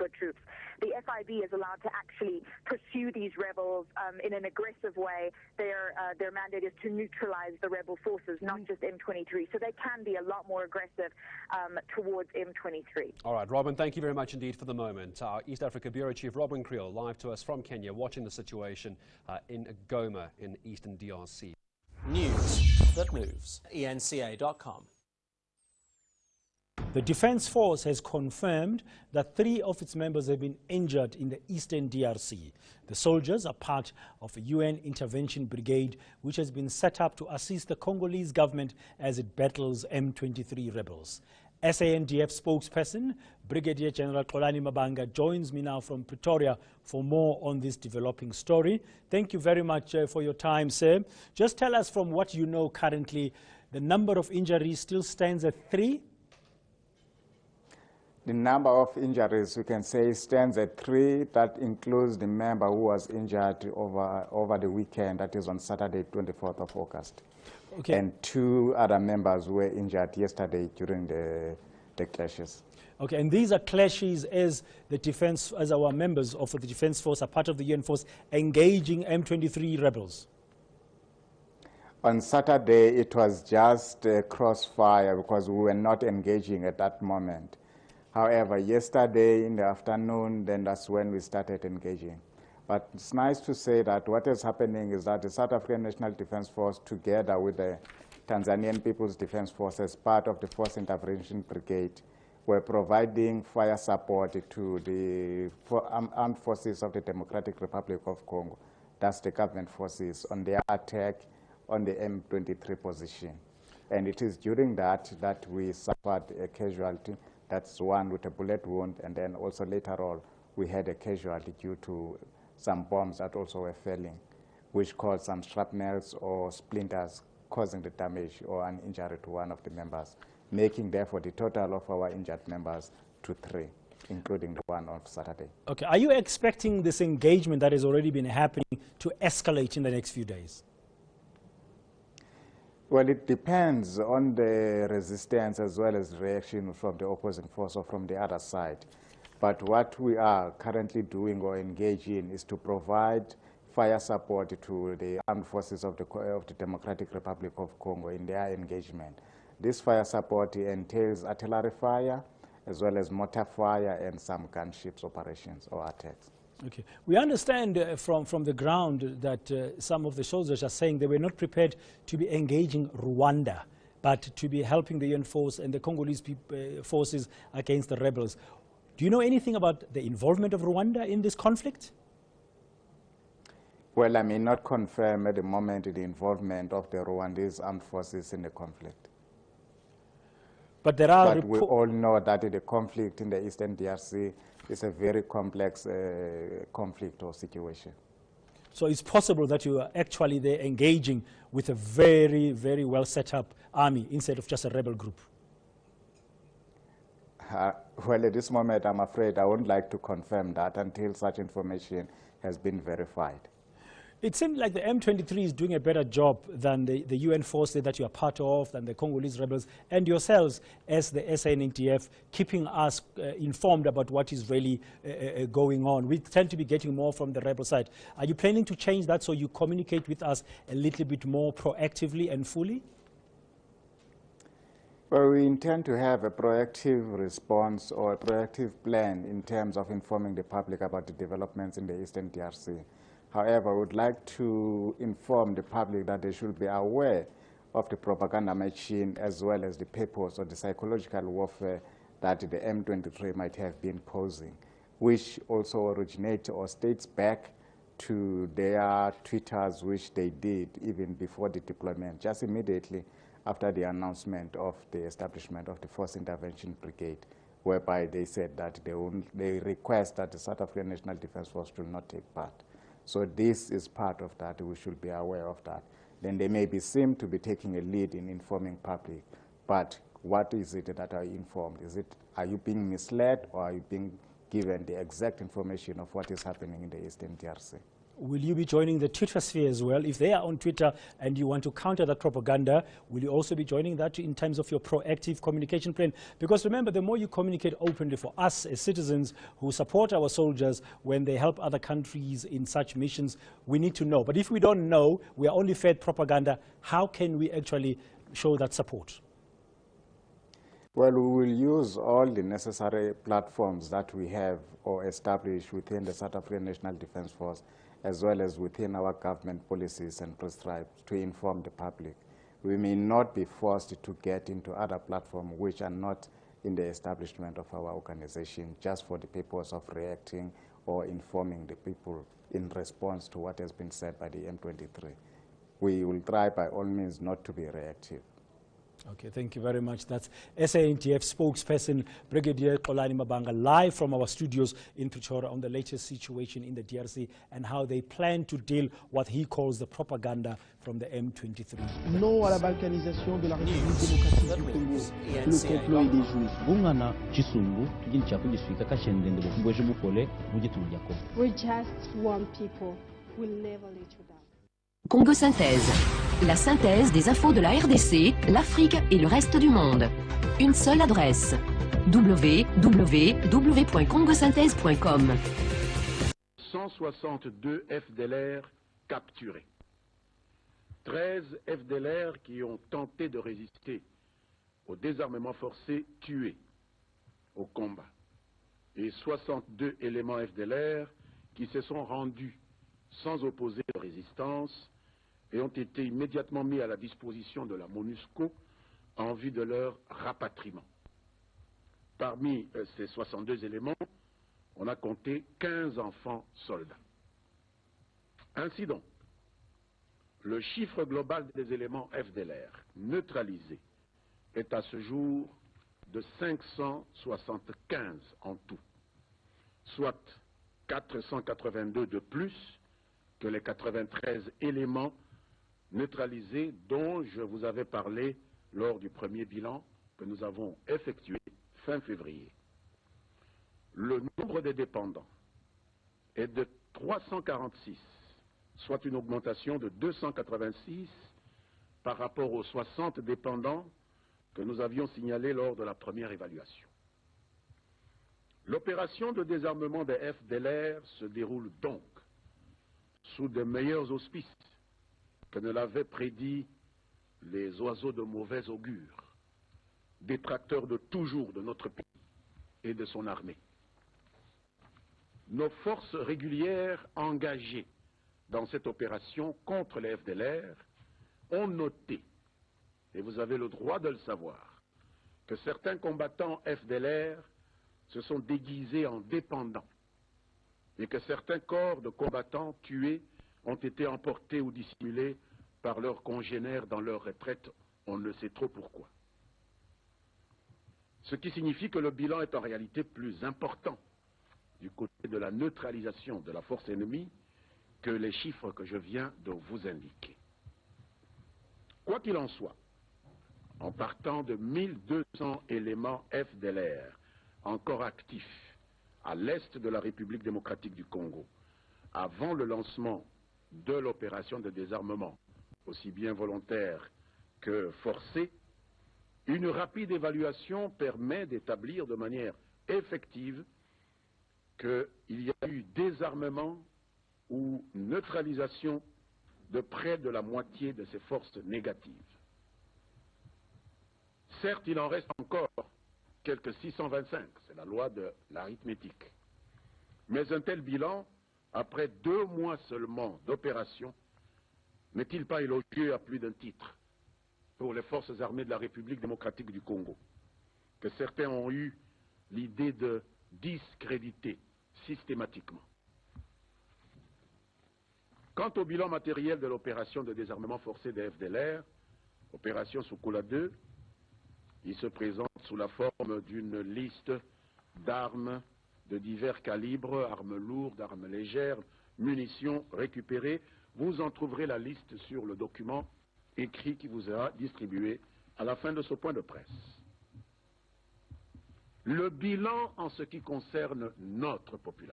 Africa troops. The FIB is allowed to actually pursue these rebels in an aggressive way. Their mandate is to neutralize the rebel forces, not just M23. So they can be a lot more aggressive towards M23. All right, Robin, thank you very much indeed for the moment. Our East Africa Bureau Chief Robin Creel live to us from Kenya, watching the situation in Goma in eastern DRC. News that moves. ENCA.com. The Defence Force has confirmed that 3 of its members have been injured in the eastern DRC. The soldiers are part of a UN intervention brigade which has been set up to assist the Congolese government as it battles M23 rebels. SANDF spokesperson Brigadier General Xolani Mabanga joins me now from Pretoria for more on this developing story. Thank you very much for your time, sir. Just tell us, from what you know currently, the number of injuries still stands at 3? The number of injuries, we can say, stands at 3. That includes the member who was injured over the weekend, that is on Saturday, 24th of August. Okay. And 2 other members were injured yesterday during the clashes. Okay, and these are clashes as our members of the Defence Force are part of the UN force engaging M23 rebels. On Saturday, it was just a crossfire because we were not engaging at that moment. However, yesterday in the afternoon, then that's when we started engaging. But it's nice to say that what is happening is that the South African National Defence Force, together with the Tanzanian People's Defence Force as part of the Force Intervention Brigade, were providing fire support to the armed forces of the Democratic Republic of Congo. That's the government forces on their attack on the M23 position. And it is during that we suffered a casualty. That's one with a bullet wound, and then also later on we had a casualty due to some bombs that also were falling, which caused some shrapnels or splinters causing the damage or an injury to one of the members, making therefore the total of our injured members to 3, including the one on Saturday. Okay, are you expecting this engagement that has already been happening to escalate in the next few days? Well, it depends on the resistance as well as reaction from the opposing force or from the other side. But what we are currently doing or engaging in is to provide fire support to the armed forces of the Democratic Republic of Congo in their engagement. This fire support entails artillery fire as well as mortar fire and some gunships operations or attacks. Okay. We understand from the ground that some of the soldiers are saying they were not prepared to be engaging Rwanda, but to be helping the UN force and the Congolese forces against the rebels. Do you know anything about the involvement of Rwanda in this conflict? Well, I may not confirm at the moment the involvement of the Rwandese armed forces in the conflict. But there are we all know that the conflict in the Eastern DRC is a very complex conflict or situation. So it's possible that you are actually there engaging with a very, very well set up army instead of just a rebel group. Well, at this moment, I'm afraid I wouldn't like to confirm that until such information has been verified. It seems like the M23 is doing a better job than the UN force that you are part of, than the Congolese rebels, and yourselves as the SANDF, keeping us informed about what is really going on. We tend to be getting more from the rebel side. Are you planning to change that so you communicate with us a little bit more proactively and fully? Well, we intend to have a proactive response or a proactive plan in terms of informing the public about the developments in the Eastern DRC. However, I would like to inform the public that they should be aware of the propaganda machine as well as the purpose or the psychological warfare that the M23 might have been posing, which also originates or dates back to their Twitters, which they did even before the deployment, just immediately after the announcement of the establishment of the Force Intervention Brigade, whereby they said that they request that the South African National Defence Force should not take part. So this is part of that. We should be aware of that. Then they may seem to be taking a lead in informing public, but what is it that are you informed? Are you being misled, or are you being given the exact information of what is happening in the Eastern DRC? Will you be joining the Twitter sphere as well? If they are on Twitter and you want to counter that propaganda, will you also be joining that in terms of your proactive communication plan? Because remember, the more you communicate openly, for us as citizens who support our soldiers when they help other countries in such missions, we need to know. But if we don't know, we are only fed propaganda, how can we actually show that support? Well, we will use all the necessary platforms that we have or established within the South African National Defence Force, as well as within our government policies and prescribes to inform the public. We may not be forced to get into other platforms which are not in the establishment of our organization just for the purpose of reacting or informing the people in response to what has been said by the M23. We will try by all means not to be reactive. Okay, thank you very much. That's SANDF spokesperson Brigadier Xolani Mabanga, live from our studios in Pretoria on the latest situation in the DRC and how they plan to deal what he calls the propaganda from the M23. Non à la balkanisation de la République démocratique du Congo. Le complot est déjoué. Bungana chisungu tugini chakugiswika kashendende bokubweje bukole muje tulujako. We're just one people. We'll never let you down. Congo Synthèse. La synthèse des infos de la RDC, l'Afrique et le reste du monde. Une seule adresse. www.congosynthèse.com. 162 FDLR capturés. 13 FDLR qui ont tenté de résister au désarmement forcé tués au combat. Et 62 éléments FDLR qui se sont rendus sans opposer de résistance et ont été immédiatement mis à la disposition de la MONUSCO en vue de leur rapatriement. Parmi ces 62 éléments, on a compté 15 enfants soldats. Ainsi donc, le chiffre global des éléments FDLR neutralisés est à ce jour de 575 en tout, soit 482 de plus que les 93 éléments neutralisés dont je vous avais parlé lors du premier bilan que nous avons effectué fin février. Le nombre des dépendants est de 346, soit une augmentation de 286 par rapport aux 60 dépendants que nous avions signalés lors de la première évaluation. L'opération de désarmement des FDLR se déroule donc sous de meilleurs auspices que ne l'avaient prédit les oiseaux de mauvais augure, détracteurs de toujours de notre pays et de son armée. Nos forces régulières engagées dans cette opération contre les FDLR ont noté, et vous avez le droit de le savoir, que certains combattants FDLR se sont déguisés en dépendants et que certains corps de combattants tués ont été emportés ou dissimulés par leurs congénères dans leur retraite, on ne sait trop pourquoi. Ce qui signifie que le bilan est en réalité plus important du côté de la neutralisation de la force ennemie que les chiffres que je viens de vous indiquer. Quoi qu'il en soit, en partant de 1200 éléments FDLR encore actifs à l'est de la République démocratique du Congo, avant le lancement de l'opération de désarmement, aussi bien volontaire que forcée, une rapide évaluation permet d'établir de manière effective qu'il y a eu désarmement ou neutralisation de près de la moitié de ces forces négatives. Certes, il en reste encore quelques 625, c'est la loi de l'arithmétique. Mais un tel bilan, après 2 mois seulement d'opération, n'est-il pas élogieux à plus d'un titre pour les forces armées de la République démocratique du Congo, que certains ont eu l'idée de discréditer systématiquement. Quant au bilan matériel de l'opération de désarmement forcé des FDLR, opération Soukula 2, il se présente sous la forme d'une liste d'armes de divers calibres, armes lourdes, armes légères, munitions récupérées. Vous en trouverez la liste sur le document écrit qui vous sera distribué à la fin de ce point de presse. Le bilan en ce qui concerne notre population